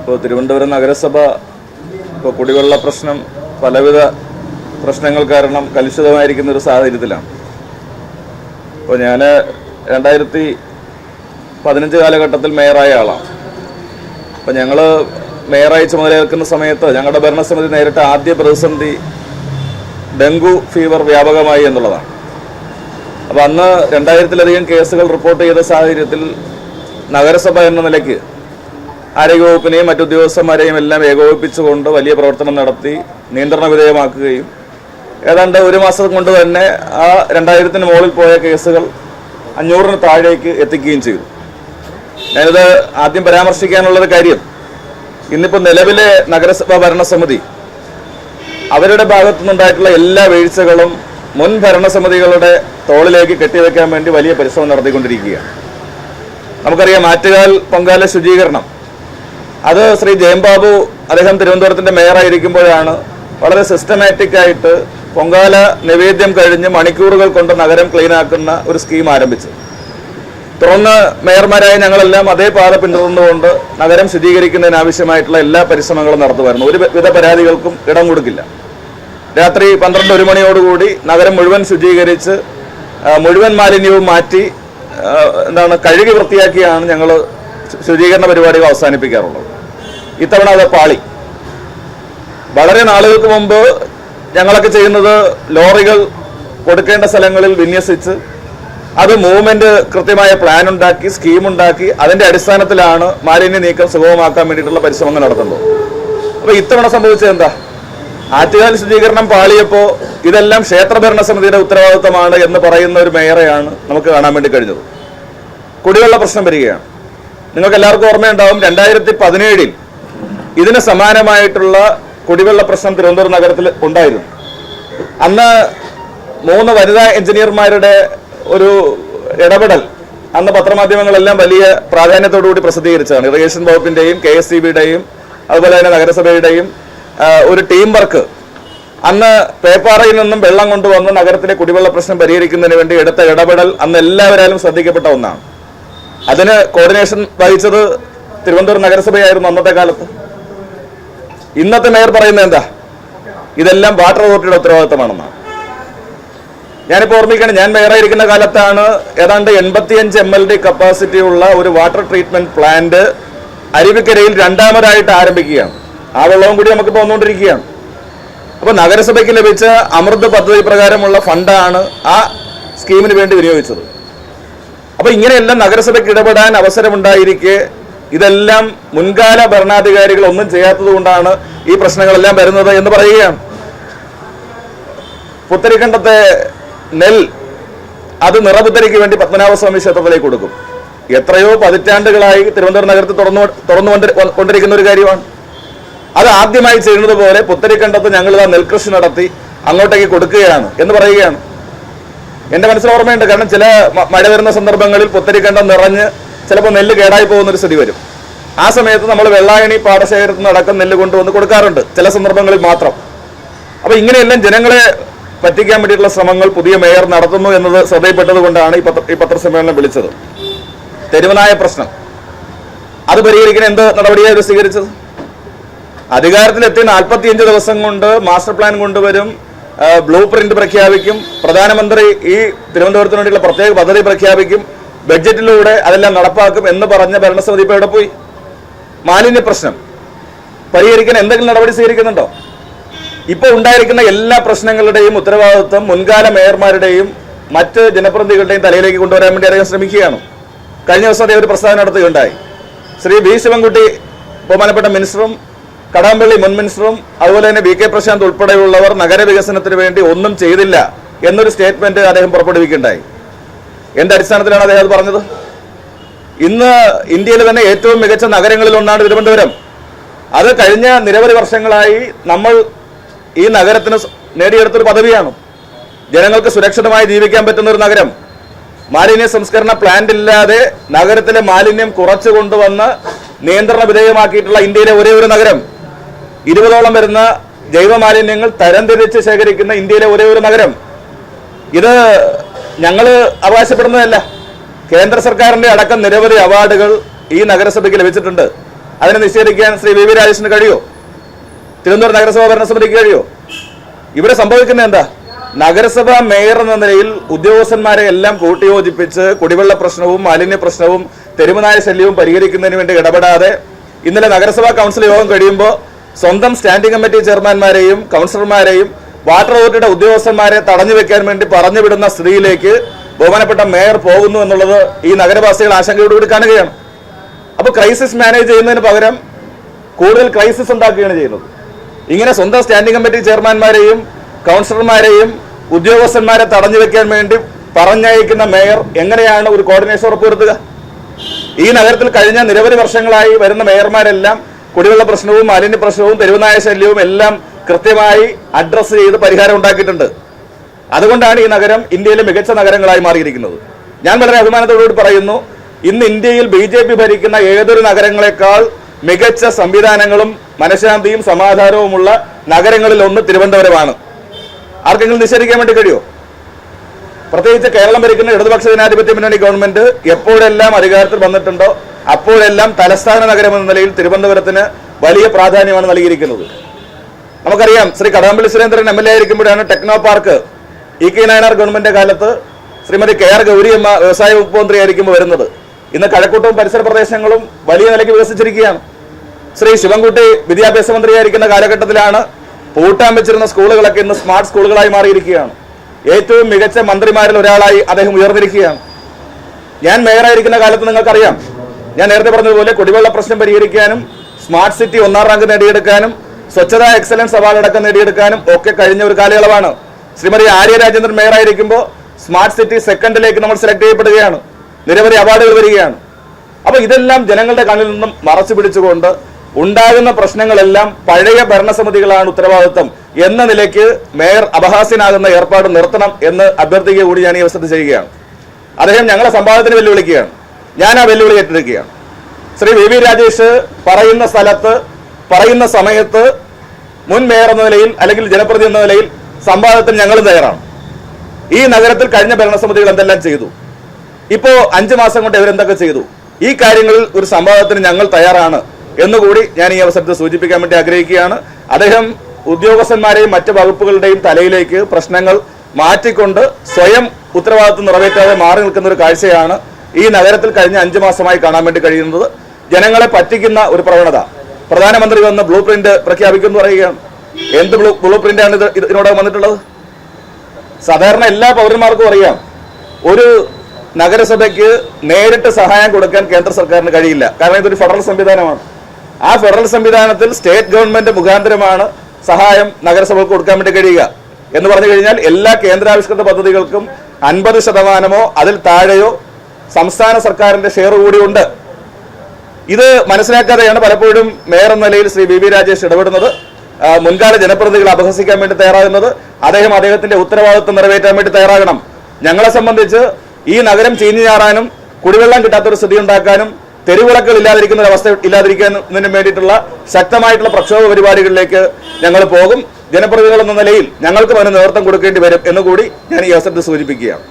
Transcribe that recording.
ഇപ്പോൾ തിരുവനന്തപുരം നഗരസഭ ഇപ്പോൾ കുടിവെള്ള പ്രശ്നം പലവിധ പ്രശ്നങ്ങൾ കാരണം കലുഷിതമായിരിക്കുന്ന ഒരു സാഹചര്യത്തിലാണ്. അപ്പോൾ ഞാൻ 2015 കാലഘട്ടത്തിൽ മേയറായ ആളാണ്. അപ്പോൾ ഞങ്ങൾ മേയറായി ചുമതലയേൽക്കുന്ന സമയത്ത് ഞങ്ങളുടെ ഭരണസമിതി നേരിട്ട ആദ്യ പ്രതിസന്ധി ഡെങ്കു ഫീവർ വ്യാപകമായി എന്നുള്ളതാണ്. അപ്പോൾ അന്ന് 2000-ലധികം കേസുകൾ റിപ്പോർട്ട് ചെയ്ത സാഹചര്യത്തിൽ നഗരസഭ എന്ന നിലയ്ക്ക് ആരോഗ്യവകുപ്പിനെയും മറ്റുദ്യോഗസ്ഥന്മാരെയും എല്ലാം ഏകോപിപ്പിച്ചുകൊണ്ട് വലിയ പ്രവർത്തനം നടത്തി നിയന്ത്രണ വിധേയമാക്കുകയും ഏതാണ്ട് ഒരു മാസം കൊണ്ട് തന്നെ ആ 2000-ന് മുകളിൽ പോയ കേസുകൾ 500-ന് താഴേക്ക് എത്തിക്കുകയും ചെയ്തു. ഞാനിത് ആദ്യം പരാമർശിക്കാനുള്ളൊരു കാര്യം, ഇന്നിപ്പോൾ നിലവിലെ നഗരസഭാ ഭരണസമിതി അവരുടെ ഭാഗത്തുനിന്നുണ്ടായിട്ടുള്ള എല്ലാ വീഴ്ചകളും മുൻ ഭരണസമിതികളുടെ തോളിലേക്ക് കെട്ടിവെക്കാൻ വേണ്ടി വലിയ പരിശ്രമം നടത്തിക്കൊണ്ടിരിക്കുകയാണ്. നമുക്കറിയാം, ആറ്റുകാൽ പൊങ്കാല ശുചീകരണം അത് ശ്രീ ജയംബാബു അദ്ദേഹം തിരുവനന്തപുരത്തിൻ്റെ മേയറായിരിക്കുമ്പോഴാണ് വളരെ സിസ്റ്റമാറ്റിക് ആയിട്ട് പൊങ്കാല നിവേദ്യം കഴിഞ്ഞ് മണിക്കൂറുകൾ കൊണ്ട് നഗരം ക്ലീനാക്കുന്ന ഒരു സ്കീം ആരംഭിച്ചത്. തുടർന്ന് മേയർമാരായ ഞങ്ങളെല്ലാം അതേ പാത പിന്തുടർന്നുകൊണ്ട് നഗരം ശുചീകരിക്കുന്നതിനാവശ്യമായിട്ടുള്ള എല്ലാ പരിശ്രമങ്ങളും നടത്തുമായിരുന്നു. ഒരു വിധ പരാതികൾക്കും ഇടം കൊടുക്കില്ല. രാത്രി 12-1 മണിയോടുകൂടി നഗരം മുഴുവൻ ശുചീകരിച്ച് മുഴുവൻ മാലിന്യവും മാറ്റി കഴുകി വൃത്തിയാക്കിയാണ് ഞങ്ങൾ ശുചീകരണ പരിപാടികൾ അവസാനിപ്പിക്കാറുള്ളത്. ഇത്തവണ അത് പാളി. വളരെ നാളുകൾക്ക് മുമ്പ് ഞങ്ങളൊക്കെ ചെയ്യുന്നത് ലോറികൾ കൊടുക്കേണ്ട സ്ഥലങ്ങളിൽ വിന്യസിച്ച് അത് മൂവ്മെന്റ് കൃത്യമായ പ്ലാൻ ഉണ്ടാക്കി സ്കീമുണ്ടാക്കി അതിന്റെ അടിസ്ഥാനത്തിലാണ് മാലിന്യ നീക്കം സുഗമമാക്കാൻ വേണ്ടിയിട്ടുള്ള പരിശ്രമങ്ങൾ നടത്തുന്നത്. അപ്പോൾ ഇത്തവണ സംഭവിച്ചത് എന്താ? ആറ്റുകാൽ ശുചീകരണം പാളിയപ്പോൾ ഇതെല്ലാം ക്ഷേത്ര ഭരണസമിതിയുടെ ഉത്തരവാദിത്തമാണ് എന്ന് പറയുന്ന ഒരു മേയറെയാണ് നമുക്ക് കാണാൻ വേണ്ടി കഴിഞ്ഞത്. കുടിവെള്ള പ്രശ്നം വരികയാണ്. നിങ്ങൾക്ക് എല്ലാവർക്കും ഓർമ്മയുണ്ടാവും, 2017-ൽ ഇതിന് സമാനമായിട്ടുള്ള കുടിവെള്ള പ്രശ്നം തിരുവനന്തപുരം നഗരത്തിൽ ഉണ്ടായിരുന്നു. അന്ന് 3 വനിതാ എഞ്ചിനീയർമാരുടെ ഒരു ഇടപെടൽ അന്ന് പത്രമാധ്യമങ്ങളെല്ലാം വലിയ പ്രാധാന്യത്തോടുകൂടി പ്രസിദ്ധീകരിച്ചതാണ്. ഇറിഗേഷൻ വകുപ്പിന്റെയും KSEBയുടെയും അതുപോലെ തന്നെ നഗരസഭയുടെയും ഒരു ടീം വർക്ക്. അന്ന് പേപ്പാറയിൽ നിന്നും വെള്ളം കൊണ്ടുവന്ന് നഗരത്തിലെ കുടിവെള്ള പ്രശ്നം പരിഹരിക്കുന്നതിന് വേണ്ടി എടുത്ത ഇടപെടൽ അന്ന് എല്ലാവരാലും ശ്രദ്ധിക്കപ്പെട്ട ഒന്നാണ്. അതിന് കോർഡിനേഷൻ വഹിച്ചത് തിരുവനന്തപുരം നഗരസഭയായിരുന്നു അന്നത്തെ കാലത്ത്. ഇന്നത്തെ മേയർ പറയുന്നത് എന്താ? ഇതെല്ലാം വാട്ടർ അതോറിറ്റിയുടെ ഉത്തരവാദിത്തമാണെന്നാണ്. ഞാനിപ്പോൾ ഓർമ്മിക്കണം, ഞാൻ മേയറായിരിക്കുന്ന കാലത്താണ് ഏതാണ്ട് 85 MLD കപ്പാസിറ്റി ഉള്ള ഒരു വാട്ടർ ട്രീറ്റ്മെന്റ് പ്ലാന്റ് അരുവിക്കരയിൽ രണ്ടാമതായിട്ട് ആരംഭിക്കുകയാണ്. ആ വെള്ളവും കൂടി നമുക്കിപ്പോൾ വന്നുകൊണ്ടിരിക്കുകയാണ്. അപ്പോൾ നഗരസഭയ്ക്ക് ലഭിച്ച അമൃത് പദ്ധതി പ്രകാരമുള്ള ഫണ്ടാണ് ആ സ്കീമിന് വേണ്ടി വിനിയോഗിച്ചത്. അപ്പോൾ ഇങ്ങനെയെല്ലാം നഗരസഭയ്ക്ക് ഇടപെടാൻ അവസരമുണ്ടായിരിക്കെ ഇതെല്ലാം മുൻകാല ഭരണാധികാരികൾ ഒന്നും ചെയ്യാത്തത് കൊണ്ടാണ് ഈ പ്രശ്നങ്ങളെല്ലാം വരുന്നത് എന്ന് പറയുകയാണ്. പുത്തരിക്കണ്ടത്തെ നെൽ അത് നിറപുത്തരിക്ക് വേണ്ടി പത്മനാഭസ്വാമി ക്ഷേത്രത്തിലേക്ക് കൊടുക്കും. എത്രയോ പതിറ്റാണ്ടുകളായി തിരുവനന്തപുരം നഗരത്തിൽ തുറന്നുകൊണ്ടിരിക്കുന്ന ഒരു കാര്യമാണ്. അത് ആദ്യമായി ചെയ്യുന്നത് പോലെ പുത്തരിക്കണ്ടത്ത് ഞങ്ങൾ നെൽകൃഷി നടത്തി അങ്ങോട്ടേക്ക് കൊടുക്കുകയാണ് എന്ന് പറയുകയാണ്. എൻ്റെ മനസ്സിൽ ഓർമ്മയുണ്ട്, കാരണം ചില മഴ വരുന്ന സന്ദർഭങ്ങളിൽ പുത്തരിക്കണ്ടം നിറഞ്ഞ് ചിലപ്പോൾ നെല്ല് കേടായി പോകുന്നൊരു സ്ഥിതി വരും. ആ സമയത്ത് നമ്മൾ വെള്ളായണി പാടശേഖരത്തിൽ നിന്ന് അടക്കം നെല്ല് കൊണ്ടുവന്ന് കൊടുക്കാറുണ്ട്, ചില സന്ദർഭങ്ങളിൽ മാത്രം. അപ്പോൾ ഇങ്ങനെയെല്ലാം ജനങ്ങളെ പറ്റിക്കാൻ വേണ്ടിയിട്ടുള്ള ശ്രമങ്ങൾ പുതിയ മേയർ നടത്തുന്നു എന്നത് ശ്രദ്ധയിൽപ്പെട്ടത് കൊണ്ടാണ് ഈ പത്രസമ്മേളനം വിളിച്ചത്. തെരുവനായ പ്രശ്നം അത് പരിഹരിക്കാൻ എന്ത് നടപടിയാണ് സ്വീകരിച്ചത്? അധികാരത്തിലെത്തി 45 ദിവസം കൊണ്ട് മാസ്റ്റർ പ്ലാൻ കൊണ്ടുവരും, ബ്ലൂ പ്രിന്റ് പ്രഖ്യാപിക്കും, പ്രധാനമന്ത്രി ഈ തിരുവനന്തപുരത്തിന് വേണ്ടിയുള്ള പ്രത്യേക പദ്ധതി പ്രഖ്യാപിക്കും, ബഡ്ജറ്റിലൂടെ അതെല്ലാം നടപ്പാക്കും എന്ന് പറഞ്ഞ ഭരണസമിതി ഇപ്പോൾ എവിടെ പോയി? മാലിന്യ പ്രശ്നം പരിഹരിക്കാൻ എന്തെങ്കിലും നടപടി സ്വീകരിക്കുന്നുണ്ടോ? ഇപ്പോൾ ഉണ്ടായിരിക്കുന്ന എല്ലാ പ്രശ്നങ്ങളുടെയും ഉത്തരവാദിത്വം മുൻകാല മേയർമാരുടെയും മറ്റ് ജനപ്രതിനിധികളുടെയും തലയിലേക്ക് കൊണ്ടുവരാൻ വേണ്ടി അദ്ദേഹം ശ്രമിക്കുകയാണ്. കഴിഞ്ഞ ദിവസം അദ്ദേഹം ഒരു പ്രസ്താവന നടത്തുകയുണ്ടായി. ശ്രീ V. ശിവൻകുട്ടി ബഹുമാനപ്പെട്ട മിനിസ്റ്ററും കടകംപള്ളി മുൻ മിനിസ്റ്ററും അതുപോലെ തന്നെ VK പ്രശാന്ത് ഉൾപ്പെടെയുള്ളവർ നഗരവികസനത്തിന് വേണ്ടി ഒന്നും ചെയ്തില്ല എന്നൊരു സ്റ്റേറ്റ്മെന്റ് അദ്ദേഹം പുറപ്പെടുവിക്കുകയുണ്ടായി. എന്ത് അടിസ്ഥാനത്തിലാണ് അദ്ദേഹം അത് പറഞ്ഞത്? ഇന്ന് ഇന്ത്യയിലെ തന്നെ ഏറ്റവും മികച്ച നഗരങ്ങളിൽ ഒന്നാണ് തിരുവനന്തപുരം. അത് കഴിഞ്ഞ നിരവധി വർഷങ്ങളായി നമ്മൾ ഈ നഗരത്തിന് നേടിയെടുത്തൊരു പദവിയാണ്. ജനങ്ങൾക്ക് സുരക്ഷിതമായി ജീവിക്കാൻ പറ്റുന്ന ഒരു നഗരം. മാലിന്യ സംസ്കരണ പ്ലാന്റ് ഇല്ലാതെ നഗരത്തിലെ മാലിന്യം കുറച്ചു കൊണ്ടുവന്ന് നിയന്ത്രണ വിധേയമാക്കിയിട്ടുള്ള ഇന്ത്യയിലെ ഒരേ ഒരു നഗരം. 20ഓളം വരുന്ന ജൈവ മാലിന്യങ്ങൾ തരംതിരിച്ച് ശേഖരിക്കുന്ന ഇന്ത്യയിലെ ഒരേ ഒരു നഗരം. ഇത് ഞങ്ങൾ അവകാശപ്പെടുന്നതല്ല. കേന്ദ്ര സർക്കാരിന്റെ അടക്കം നിരവധി അവാർഡുകൾ ഈ നഗരസഭയ്ക്ക് ലഭിച്ചിട്ടുണ്ട്. അതിനെ നിഷേധിക്കാൻ ശ്രീ വി വി രാജേഷിന് കഴിയോ? തിരുവനന്തപുരം നഗരസഭാ ഭരണസമിതിക്ക് കഴിയോ? ഇവിടെ സംഭവിക്കുന്നത് എന്താ? നഗരസഭാ മേയർ എന്ന നിലയിൽ ഉദ്യോഗസ്ഥന്മാരെ എല്ലാം കൂട്ടിയോജിപ്പിച്ച് കുടിവെള്ള പ്രശ്നവും മാലിന്യ പ്രശ്നവും തെരുവുനായ ശല്യവും പരിഹരിക്കുന്നതിന് വേണ്ടി ഇടപെടാതെ ഇന്നലെ നഗരസഭാ കൗൺസിൽ യോഗം കഴിയുമ്പോൾ സ്വന്തം സ്റ്റാൻഡിംഗ് കമ്മിറ്റി ചെയർമാൻമാരെയും കൗൺസിലർമാരെയും വാട്ടർ അതോറിറ്റിയുടെ ഉദ്യോഗസ്ഥന്മാരെ തടഞ്ഞു വെക്കാൻ വേണ്ടി പറഞ്ഞുവിടുന്ന സ്ഥിതിയിലേക്ക് ബഹുമാനപ്പെട്ട മേയർ പോകുന്നു എന്നുള്ളത് ഈ നഗരവാസികൾ ആശങ്കയോടുകൂടി കാണുകയാണ്. അപ്പോൾ ക്രൈസിസ് മാനേജ് ചെയ്യുന്നതിന് പകരം കൂടുതൽ ക്രൈസിസ് ഉണ്ടാക്കുകയാണ് ചെയ്യുന്നത്. ഇങ്ങനെ സ്വന്തം സ്റ്റാൻഡിംഗ് കമ്മിറ്റി ചെയർമാൻമാരെയും കൗൺസിലർമാരെയും ഉദ്യോഗസ്ഥന്മാരെ തടഞ്ഞു വെക്കാൻ വേണ്ടി പറഞ്ഞയക്കുന്ന മേയർ എങ്ങനെയാണ് ഒരു കോർഡിനേഷൻ ഉറപ്പുവരുത്തുക? ഈ നഗരത്തിൽ കഴിഞ്ഞ നിരവധി വർഷങ്ങളായി വരുന്ന മേയർമാരെല്ലാം കുടിവെള്ള പ്രശ്നവും മാലിന്യ പ്രശ്നവും തെരുവുനായ ശല്യവും എല്ലാം കൃത്യമായി അഡ്രസ്സ് ചെയ്ത് പരിഹാരം ഉണ്ടാക്കിയിട്ടുണ്ട്. അതുകൊണ്ടാണ് ഈ നഗരം ഇന്ത്യയിലെ മികച്ച നഗരങ്ങളായി മാറിയിരിക്കുന്നത്. ഞാൻ വളരെ അഭിമാനത്തോടുകൂടി പറയുന്നു, ഇന്ന് ഇന്ത്യയിൽ BJP ഭരിക്കുന്ന ഏതൊരു നഗരങ്ങളെക്കാൾ മികച്ച സംവിധാനങ്ങളും മനഃശാന്തിയും സമാധാനവുമുള്ള നഗരങ്ങളിൽ ഒന്ന് തിരുവനന്തപുരമാണ്. ആർക്കെങ്കിലും നിഷേധിക്കാൻ വേണ്ടി കഴിയോ? പ്രത്യേകിച്ച് കേരളം ഭരിക്കുന്ന ഇടതുപക്ഷ ജനാധിപത്യ മുന്നണി ഗവൺമെന്റ് എപ്പോഴെല്ലാം അധികാരത്തിൽ വന്നിട്ടുണ്ടോ അപ്പോഴെല്ലാം തലസ്ഥാന നഗരം എന്ന നിലയിൽ തിരുവനന്തപുരത്തിന് വലിയ പ്രാധാന്യമാണ് നൽകിയിരിക്കുന്നത്. നമുക്കറിയാം, ശ്രീ കടകംപള്ളി സുരേന്ദ്രൻ MLA ആയിരിക്കുമ്പോഴാണ് Technopark EK Nayanar government കാലത്ത് ശ്രീമതി KR ഗൗരിയമ്മ വ്യവസായ വകുപ്പ് മന്ത്രിയായിരിക്കുമ്പോൾ വരുന്നത്. ഇന്ന് കഴക്കൂട്ടവും പരിസര പ്രദേശങ്ങളും വലിയ നിലയ്ക്ക് വികസിച്ചിരിക്കുകയാണ്. ശ്രീ ശിവൻകുട്ടി വിദ്യാഭ്യാസ മന്ത്രിയായിരിക്കുന്ന കാലഘട്ടത്തിലാണ് പൂട്ടാൻ വെച്ചിരുന്ന സ്കൂളുകളൊക്കെ ഇന്ന് സ്മാർട്ട് സ്കൂളുകളായി മാറിയിരിക്കുകയാണ്. ഏറ്റവും മികച്ച മന്ത്രിമാരിൽ ഒരാളായി അദ്ദേഹം ഉയർന്നിരിക്കുകയാണ്. ഞാൻ മേയറായിരിക്കുന്ന കാലത്ത് നിങ്ങൾക്കറിയാം, ഞാൻ നേരത്തെ പറഞ്ഞതുപോലെ കുടിവെള്ള പ്രശ്നം പരിഹരിക്കാനും സ്മാർട്ട് സിറ്റി 1ാം റാങ്ക് നേടിയെടുക്കാനും സ്വച്ഛതാ എക്സലൻസ് അവാർഡ് അടക്കം നേടിയെടുക്കാനും ഒക്കെ കഴിഞ്ഞ ഒരു കാലയളവാണ്. ശ്രീമതി ആര്യ രാജേന്ദ്രൻ മേയറായിരിക്കുമ്പോൾ സ്മാർട്ട് സിറ്റി സെക്കൻഡിലേക്ക് നമ്മൾ സെലക്ട് ചെയ്യപ്പെടുകയാണ്. നിരവധി അവാർഡുകൾ വരികയാണ്. അപ്പൊ ഇതെല്ലാം ജനങ്ങളുടെ കണ്ണിൽ നിന്നും മറച്ചു പിടിച്ചുകൊണ്ട് ഉണ്ടാകുന്ന പ്രശ്നങ്ങളെല്ലാം പഴയ ഭരണസമിതികളാണ് ഉത്തരവാദിത്വം എന്ന നിലയ്ക്ക് മേയർ അപഹാസ്യനാകുന്ന ഏർപ്പാട് നിർത്തണം എന്ന് അഭ്യർത്ഥിക്കുക കൂടി ഞാൻ ഈ അവസരത്തിൽ ചെയ്യുകയാണ്. അദ്ദേഹം ഞങ്ങളെ സംവാദത്തിന് വെല്ലുവിളിക്കുകയാണ്. ഞാൻ ആ വെല്ലുവിളി ഏറ്റെടുക്കുകയാണ്. ശ്രീ വി വി രാജേഷ് പറയുന്ന സ്ഥലത്ത് പറയുന്ന സമയത്ത് മുൻ മേയർ എന്ന നിലയിൽ അല്ലെങ്കിൽ ജനപ്രതിനിധി എന്ന നിലയിൽ സംവാദത്തിന് ഞങ്ങളും തയ്യാറാണ്. ഈ നഗരത്തിൽ കഴിഞ്ഞ ഭരണസമിതികൾ എന്തെല്ലാം ചെയ്തു, ഇപ്പോ 5 മാസം കൊണ്ട് ഇവരെന്തൊക്കെ ചെയ്തു, ഈ കാര്യങ്ങളിൽ ഒരു സംവാദത്തിന് ഞങ്ങൾ തയ്യാറാണ് എന്നുകൂടി ഞാൻ ഈ അവസരത്തിൽ സൂചിപ്പിക്കാൻ വേണ്ടി ആഗ്രഹിക്കുകയാണ്. അദ്ദേഹം ഉദ്യോഗസ്ഥന്മാരെയും മറ്റ് വകുപ്പുകളുടെയും തലയിലേക്ക് പ്രശ്നങ്ങൾ മാറ്റിക്കൊണ്ട് സ്വയം ഉത്തരവാദിത്വം നിറവേറ്റാതെ മാറി നിൽക്കുന്ന ഒരു കാഴ്ചയാണ് ഈ നഗരത്തിൽ കഴിഞ്ഞ 5 മാസമായി കാണാൻ വേണ്ടി കഴിയുന്നത്. ജനങ്ങളെ പറ്റിക്കുന്ന ഒരു പ്രവണത. പ്രധാനമന്ത്രി വന്ന് ബ്ലൂ പ്രിന്റ് പ്രഖ്യാപിക്കുമെന്ന് പറയുകയാണ്. എന്ത് ബ്ലൂ പ്രിന്റാണ് ഇതിനോടകം വന്നിട്ടുള്ളത്? സാധാരണ എല്ലാ പൗരന്മാർക്കും അറിയാം, ഒരു നഗരസഭയ്ക്ക് നേരിട്ട് സഹായം കൊടുക്കാൻ കേന്ദ്ര സർക്കാരിന് കഴിയില്ല. കാരണം ഇതൊരു ഫെഡറൽ സംവിധാനമാണ്. ആ ഫെഡറൽ സംവിധാനത്തിൽ സ്റ്റേറ്റ് ഗവൺമെന്റ് മുഖാന്തരമാണ് സഹായം നഗരസഭകൾക്ക് കൊടുക്കാൻ വേണ്ടി കഴിയുക. എന്ന് പറഞ്ഞു കഴിഞ്ഞാൽ എല്ലാ കേന്ദ്രാവിഷ്കൃത പദ്ധതികൾക്കും 50% അതിൽ താഴെയോ സംസ്ഥാന സർക്കാരിന്റെ ഷെയർ കൂടി ഉണ്ട്. ഇത് മനസ്സിലാക്കാതെയാണ് പലപ്പോഴും മേയർ എന്ന നിലയിൽ ശ്രീ വി വി രാജേഷ് ഇടപെടുന്നത്, മുൻകാല ജനപ്രതിനിധികളെ അപഹസിക്കാൻ വേണ്ടി തയ്യാറാകുന്നത്. അദ്ദേഹത്തിന്റെ ഉത്തരവാദിത്വം നിറവേറ്റാൻ വേണ്ടി തയ്യാറാകണം. ഞങ്ങളെ സംബന്ധിച്ച് ഈ നഗരം ചീഞ്ഞു ചാറാനും കുടിവെള്ളം കിട്ടാത്തൊരു സ്ഥിതി ഉണ്ടാക്കാനും തെരുവിളക്കുകൾ ഇല്ലാതിരിക്കുന്ന ഒരു അവസ്ഥ ഇല്ലാതിരിക്കുന്നതിന് വേണ്ടിയിട്ടുള്ള ശക്തമായിട്ടുള്ള പ്രക്ഷോഭ പരിപാടികളിലേക്ക് ഞങ്ങൾ പോകും. ജനപ്രതിനിധികൾ എന്ന നിലയിൽ ഞങ്ങൾക്കും അതിന് നേതൃത്വം കൊടുക്കേണ്ടി വരും എന്നുകൂടി ഞാൻ ഈ അവസരത്തിൽ സൂചിപ്പിക്കുകയാണ്.